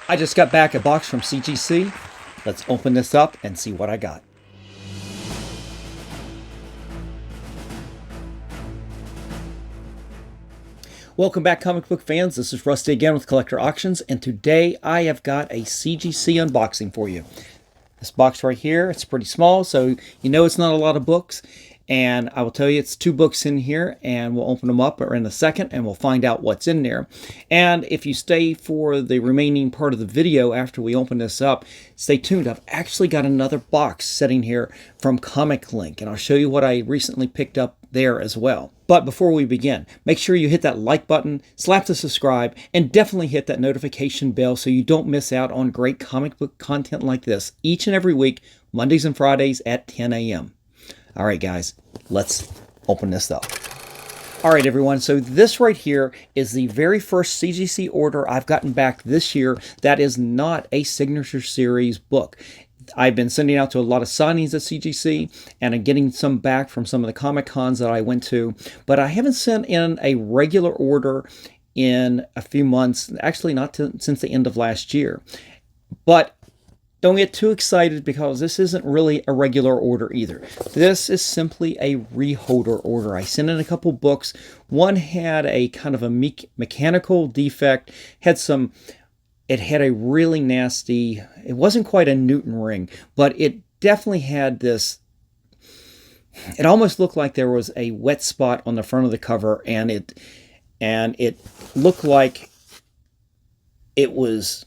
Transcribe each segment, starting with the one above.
I just got back a box from CGC. Let's open this up and see what I got. Welcome back, comic book fans. This is Rusty again with Collector Auctions, and today I have got a CGC unboxing for you. This box right here, it's pretty small, so you know it's not a lot of books. And I will tell you, it's 2 books in here, and we'll open them up in a second, and we'll find out what's in there. And if you stay for the remaining part of the video after we open this up, stay tuned. I've actually got another box sitting here from ComicLink, and I'll show you what I recently picked up there as well. But before we begin, make sure you hit that like button, slap the subscribe, and definitely hit that notification bell so you don't miss out on great comic book content like this each and every week, Mondays and Fridays at 10 a.m. All right, guys, let's open this up. All right, everyone, so this right here is the very first CGC order I've gotten back this year that is not a Signature Series book. I've been sending out to a lot of signings at CGC, and I'm getting some back from some of the Comic Cons that I went to, but I haven't sent in a regular order in a few months, actually not since the end of last year. But don't get too excited because this isn't really a regular order either. This is simply a reholder order. I sent in a couple books. One had a kind of a mechanical defect, it had a really nasty, it wasn't quite a Newton ring, but it definitely had this, it almost looked like there was a wet spot on the front of the cover, and it looked like it was,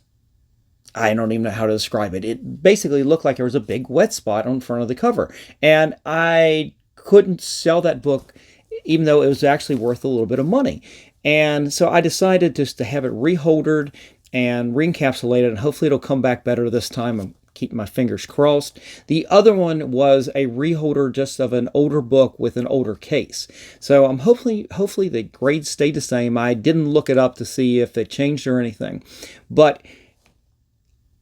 I don't even know how to describe it. It basically looked like there was a big wet spot on front of the cover. And I couldn't sell that book, even though it was actually worth a little bit of money. And so I decided just to have it reholdered and re-encapsulated, and hopefully it'll come back better this time. I'm keeping my fingers crossed. The other one was a reholder just of an older book with an older case. So I'm hopefully the grades stayed the same. I didn't look it up to see if it changed or anything. But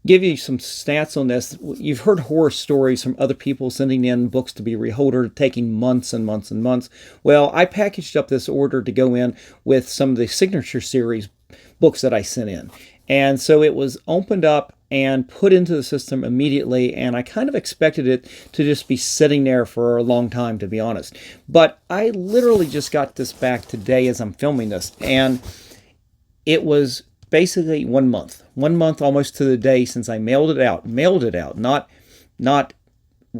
give you some stats on this. You've heard horror stories from other people sending in books to be reholdered, taking months and months and months. Well, I packaged up this order to go in with some of the Signature Series books that I sent in. And so it was opened up and put into the system immediately, and I kind of expected it to just be sitting there for a long time, to be honest. But I literally just got this back today as I'm filming this, and it was basically 1 month. 1 month almost to the day since I mailed it out. Not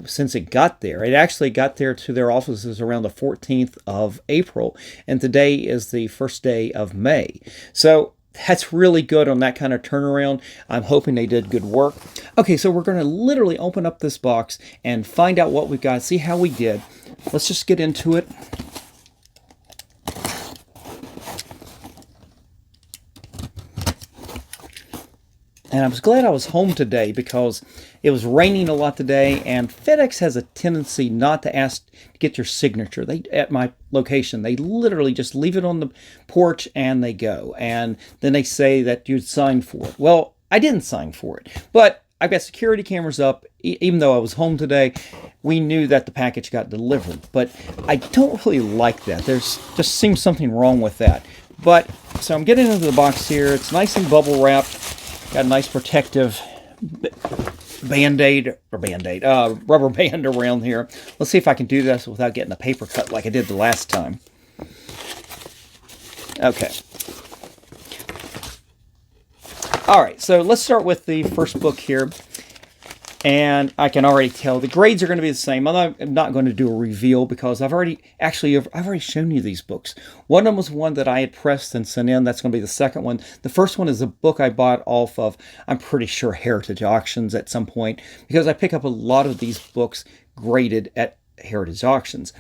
since it got there. It actually got there to their offices around the 14th of April, and today is the first day of May. So that's really good on that kind of turnaround. I'm hoping they did good work. Okay, so we're going to literally open up this box and find out what we've got, see how we did. Let's just get into it. And I was glad I was home today because it was raining a lot today, and FedEx has a tendency not to ask to get your signature. At my location, they literally just leave it on the porch and they go. And then they say that you'd sign for it. Well, I didn't sign for it, but I've got security cameras up. Even though I was home today, we knew that the package got delivered. But I don't really like that. There's just seems something wrong with that. But so I'm getting into the box here. It's nice and bubble wrapped. Got a nice protective Band-Aid, rubber band around here. Let's see if I can do this without getting a paper cut like I did the last time. Okay. All right, so let's start with the first book here. And I can already tell the grades are going to be the same. I'm not going to do a reveal because I've already shown you these books. One of them was one that I had pressed and sent in. That's going to be the second one. The first one is a book I bought off of, I'm pretty sure, Heritage Auctions at some point, because I pick up a lot of these books graded at Heritage Auctions.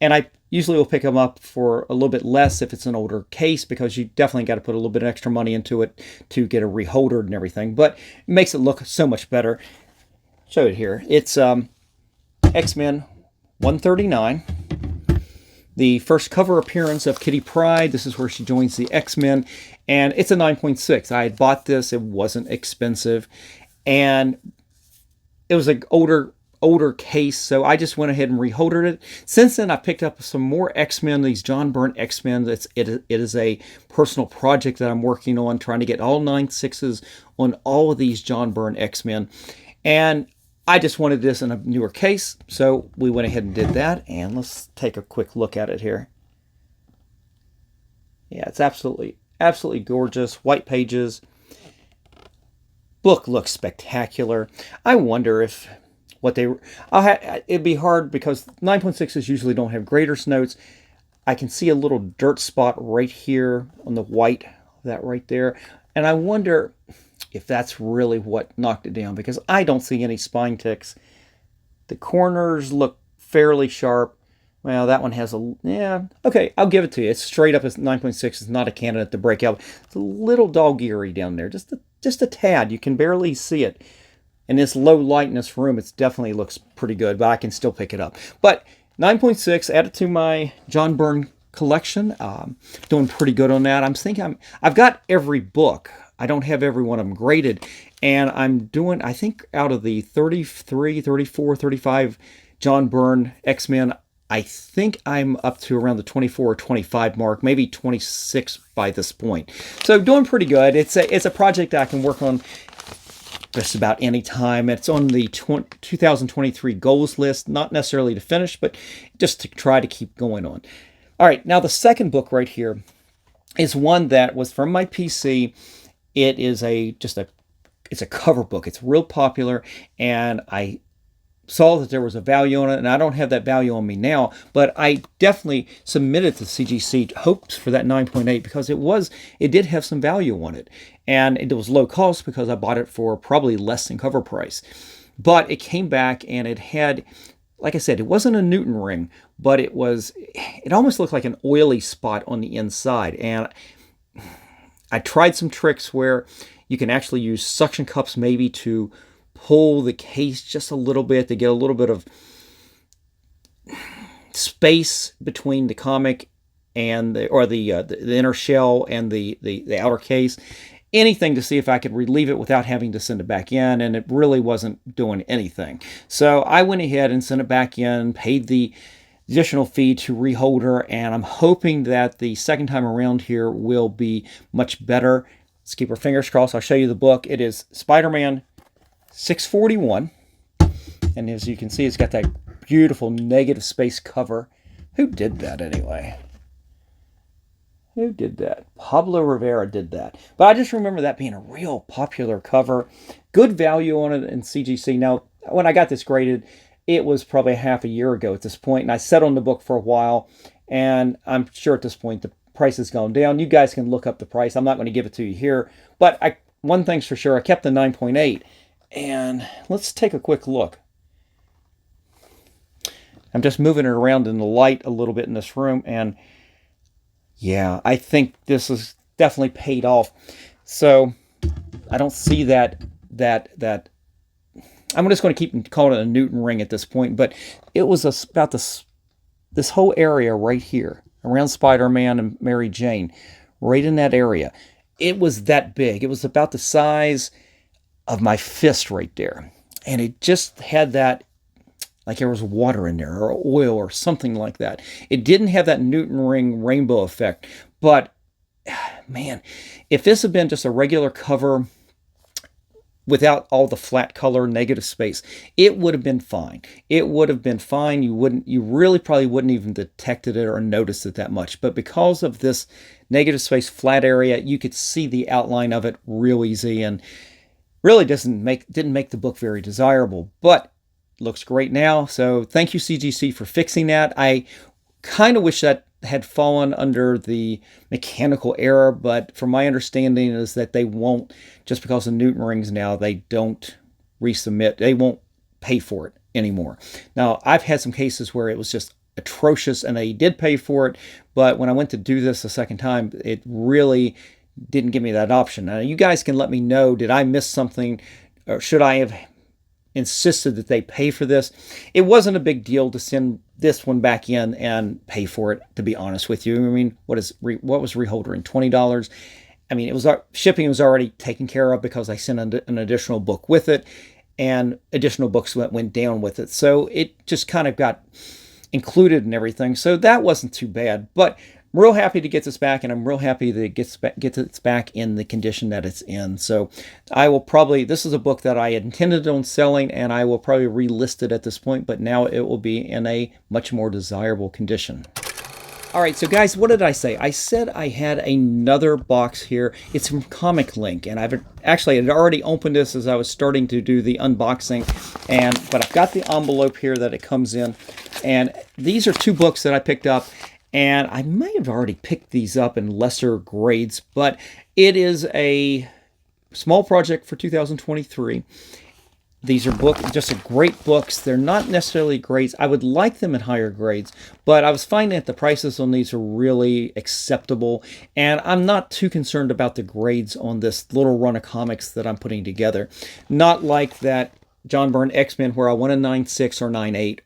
And I usually will pick them up for a little bit less if it's an older case, because you definitely got to put a little bit of extra money into it to get it reholdered and everything. But it makes it look so much better. Show it here. It's X-Men 139. The first cover appearance of Kitty Pryde. This is where she joins the X-Men. And it's a 9.6. I had bought this. It wasn't expensive. And it was an older older case, so I just went ahead and reholdered it. Since then, I picked up some more X-Men, these John Byrne X-Men. It is a personal project that I'm working on, trying to get all 9/6s on all of these John Byrne X-Men. And I just wanted this in a newer case, so we went ahead and did that. And let's take a quick look at it here. Yeah, it's absolutely gorgeous. White pages. Book looks spectacular. I wonder if it'd be hard because 9.6s usually don't have graders notes. I can see a little dirt spot right here on the white, that right there. And I wonder if that's really what knocked it down, because I don't see any spine ticks. The corners look fairly sharp. Well, that one has yeah, okay, I'll give it to you. It's straight up as 9.6. It's not a candidate to break out. It's a little dog-eary down there, just a tad. You can barely see it. In this low light in this room, it definitely looks pretty good, but I can still pick it up. But 9.6, add it to my John Byrne collection. Doing pretty good on that. I've got every book. I don't have every one of them graded. And I'm doing, I think out of the 33, 34, 35 John Byrne X-Men, I think I'm up to around the 24 or 25 mark, maybe 26 by this point. So doing pretty good. It's a project I can work on just about any time. It's on the 2023 goals list, not necessarily to finish, but just to try to keep going on. All right, now the second book right here is one that was from my PC. It is it's a cover book. It's real popular, and I saw that there was a value on it, and I don't have that value on me now, but I definitely submitted to CGC hopes for that 9.8 because it did have some value on it, and it was low cost because I bought it for probably less than cover price. But it came back and it had, like I said, it wasn't a Newton ring, but it almost looked like an oily spot on the inside. And I tried some tricks where you can actually use suction cups maybe to pull the case just a little bit to get a little bit of space between the comic and the inner shell and the outer case. Anything to see if I could relieve it without having to send it back in, and it really wasn't doing anything. So I went ahead and sent it back in, paid the additional fee to reholder, and I'm hoping that the second time around here will be much better. Let's keep our fingers crossed. I'll show you the book. It is Spider-Man 641, and as you can see, it's got that beautiful negative space cover. Who did that anyway? Who did that? Pablo Rivera did that. But I just remember that being a real popular cover. Good value on it in CGC. Now, when I got this graded, it was probably half a year ago at this point, and I sat on the book for a while, and I'm sure at this point the price has gone down. You guys can look up the price. I'm not going to give it to you here, but one thing's for sure, I kept the 9.8, and let's take a quick look. I'm just moving it around in the light a little bit in this room, and yeah, I think this is definitely paid off. So I don't see that I'm just going to keep calling it a Newton ring at this point, but it was about this whole area right here around Spider-Man and Mary Jane, right in that area. It was that big. It was about the size of my fist right there. And it just had that, like there was water in there or oil or something like that. It didn't have that Newton ring rainbow effect, but man, if this had been just a regular cover without all the flat color, negative space, it would have been fine. It would have been fine. You really probably wouldn't even detected it or noticed it that much. But because of this negative space flat area, you could see the outline of it real easy, and really didn't make the book very desirable. But looks great now. So thank you, CGC, for fixing that. I kind of wish that had fallen under the mechanical error, but from my understanding is that they won't, just because of Newton rings now, they don't resubmit. They won't pay for it anymore. Now, I've had some cases where it was just atrocious and they did pay for it, but when I went to do this a second time, it really didn't give me that option. Now, you guys can let me know, did I miss something, or should I have insisted that they pay for this? It wasn't a big deal to send this one back in and pay for it, to be honest with you. I mean, what was reholdering? $20? I mean, shipping was already taken care of because I sent an additional book with it. and additional books went down with it. So it just kind of got included in everything. So that wasn't too bad. But I'm real happy to get this back, and I'm real happy that it gets back in the condition that it's in. So I will probably, this is a book that I intended on selling, and I will probably relist it at this point, but now it will be in a much more desirable condition. All right, so guys, what did I say? I said I had another box here. It's from ComicLink, and I've already opened this as I was starting to do the unboxing, but I've got the envelope here that it comes in, and these are two books that I picked up, and I may have already picked these up in lesser grades, but it is a small project for 2023. These are just great books. They're not necessarily grades. I would like them in higher grades, but I was finding that the prices on these are really acceptable, and I'm not too concerned about the grades on this little run of comics that I'm putting together. Not like that John Byrne X-Men where I want a 9.6 or 9.8,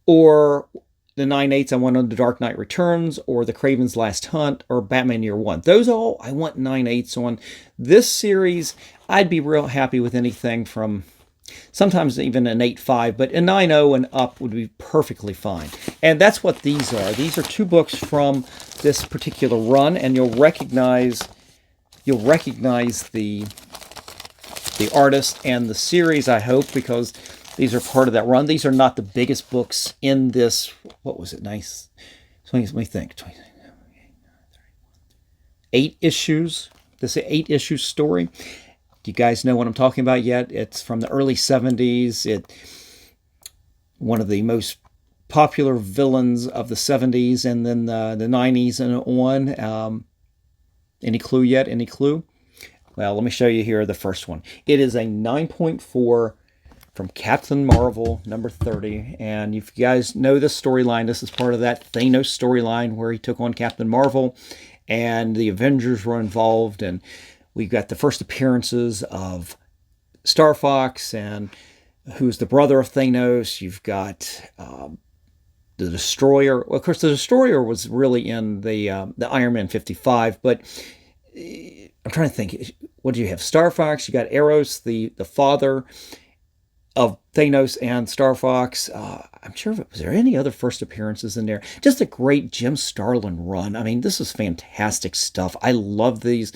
or the 9.8s I want on The Dark Knight Returns, or The Kraven's Last Hunt, or Batman Year One. Those all I want 9.8s on. This series, I'd be real happy with anything from sometimes even an 8.5, but a 9.0 and up would be perfectly fine. And that's what these are. These are two books from this particular run, and you'll recognize the artist and the series, I hope, because these are part of that run. These are not the biggest books in this. What was it? Nice. Let me think. 8 issues. This is an 8-issue story. Do you guys know what I'm talking about yet? It's from the early 70s. One of the most popular villains of the 70s, and then the 90s and on. Any clue yet? Any clue? Well, let me show you here the first one. It is a 9.4 from Captain Marvel, number 30. And if you guys know this storyline, this is part of that Thanos storyline where he took on Captain Marvel, and the Avengers were involved, and we've got the first appearances of Star Fox, and who's the brother of Thanos. You've got the Destroyer. Well, of course, the Destroyer was really in the Iron Man 55, but I'm trying to think. What do you have? Star Fox. You got Eros, the father of Thanos and Star Fox. I'm sure, was there any other first appearances in there? Just a great Jim Starlin run. I mean, this is fantastic stuff. I love these.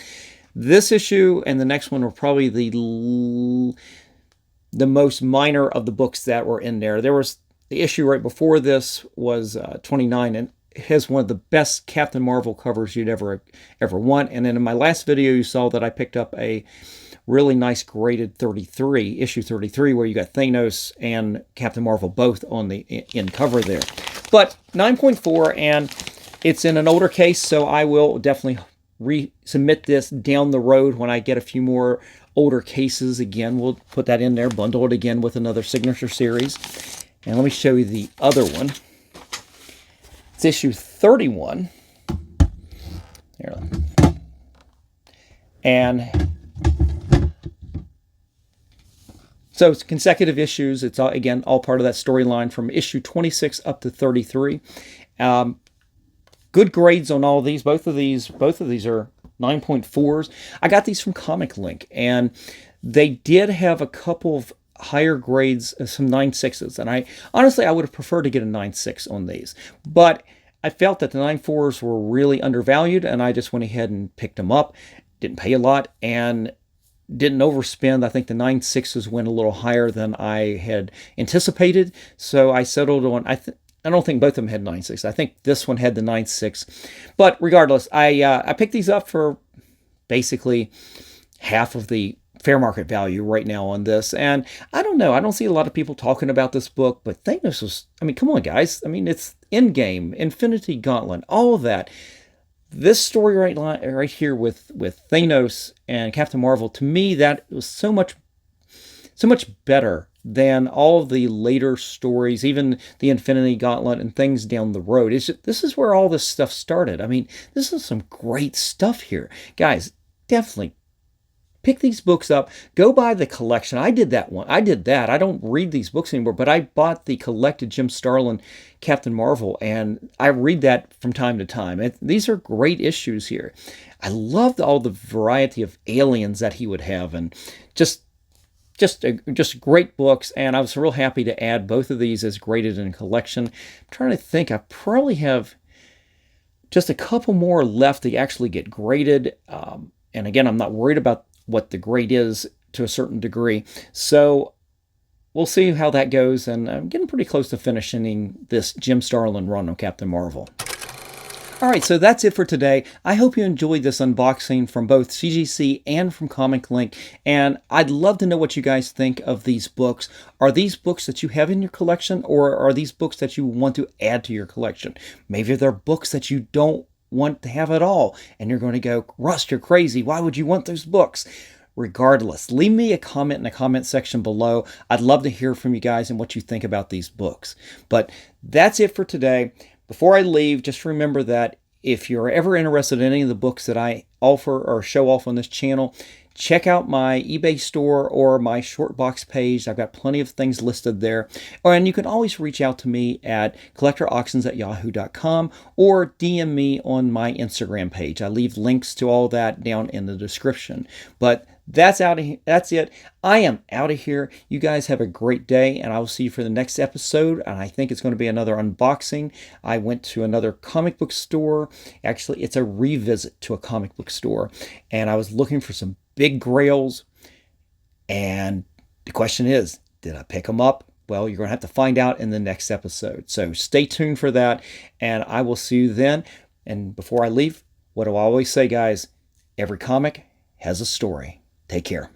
This issue and the next one were probably the most minor of the books that were in there. There was the issue right before this was 29, and it has one of the best Captain Marvel covers you'd ever want. And then in my last video, you saw that I picked up a really nice graded 33, issue 33, where you got Thanos and Captain Marvel both on the in cover there. But 9.4, and it's in an older case, so I will definitely resubmit this down the road when I get a few more older cases. Again, we'll put that in there, bundle it again with another signature series. And let me show you the other one. It's issue 31. Here. And so it's consecutive issues. It's all, again, all part of that storyline from issue 26 up to 33. Good grades on all of these. Both of these are 9.4s. I got these from ComicLink, and they did have a couple of higher grades, some 9.6s, and I would have preferred to get a 9.6 on these, but I felt that the 9.4s were really undervalued, and I just went ahead and picked them up. Didn't pay a lot and didn't overspend. I think the 9.6s went a little higher than I had anticipated, so I settled on, I don't think both of them had 9.6. I think this one had the 9.6. But regardless, I picked these up for basically half of the fair market value right now on this. And I don't know. I don't see a lot of people talking about this book, but Thanos was, I mean, come on, guys. I mean, it's Endgame, Infinity Gauntlet, all of that. This story right here with Thanos and Captain Marvel, to me, that was so much better than all of the later stories, even the Infinity Gauntlet and things down the road. This is where all this stuff started. I mean, this is some great stuff here. Guys, definitely pick these books up. Go buy the collection. I did that one. I did that. I don't read these books anymore, but I bought the collected Jim Starlin Captain Marvel, and I read that from time to time. These are great issues here. I loved all the variety of aliens that he would have, and just just great books, and I was real happy to add both of these as graded in a collection. I'm trying to think, I probably have just a couple more left to actually get graded. And again, I'm not worried about what the grade is to a certain degree. So we'll see how that goes, and I'm getting pretty close to finishing this Jim Starlin run on Captain Marvel. All right, so that's it for today. I hope you enjoyed this unboxing from both CGC and from ComicLink, and I'd love to know what you guys think of these books. Are these books that you have in your collection, or are these books that you want to add to your collection? Maybe they're books that you don't want to have at all, and you're going to go, Rust, you're crazy. Why would you want those books? Regardless, leave me a comment in the comment section below. I'd love to hear from you guys and what you think about these books. But that's it for today. Before I leave, just remember that if you're ever interested in any of the books that I offer or show off on this channel, check out my eBay store or my short box page. I've got plenty of things listed there. And you can always reach out to me at collectorauctions@yahoo.com or DM me on my Instagram page. I leave links to all that down in the description. But that's it. I am out of here. You guys have a great day, and I will see you for the next episode. And I think it's going to be another unboxing. I went to another comic book store. Actually, it's a revisit to a comic book store. And I was looking for some big grails. And the question is, did I pick them up? Well, you're going to have to find out in the next episode. So stay tuned for that, and I will see you then. And before I leave, what do I always say, guys? Every comic has a story. Take care.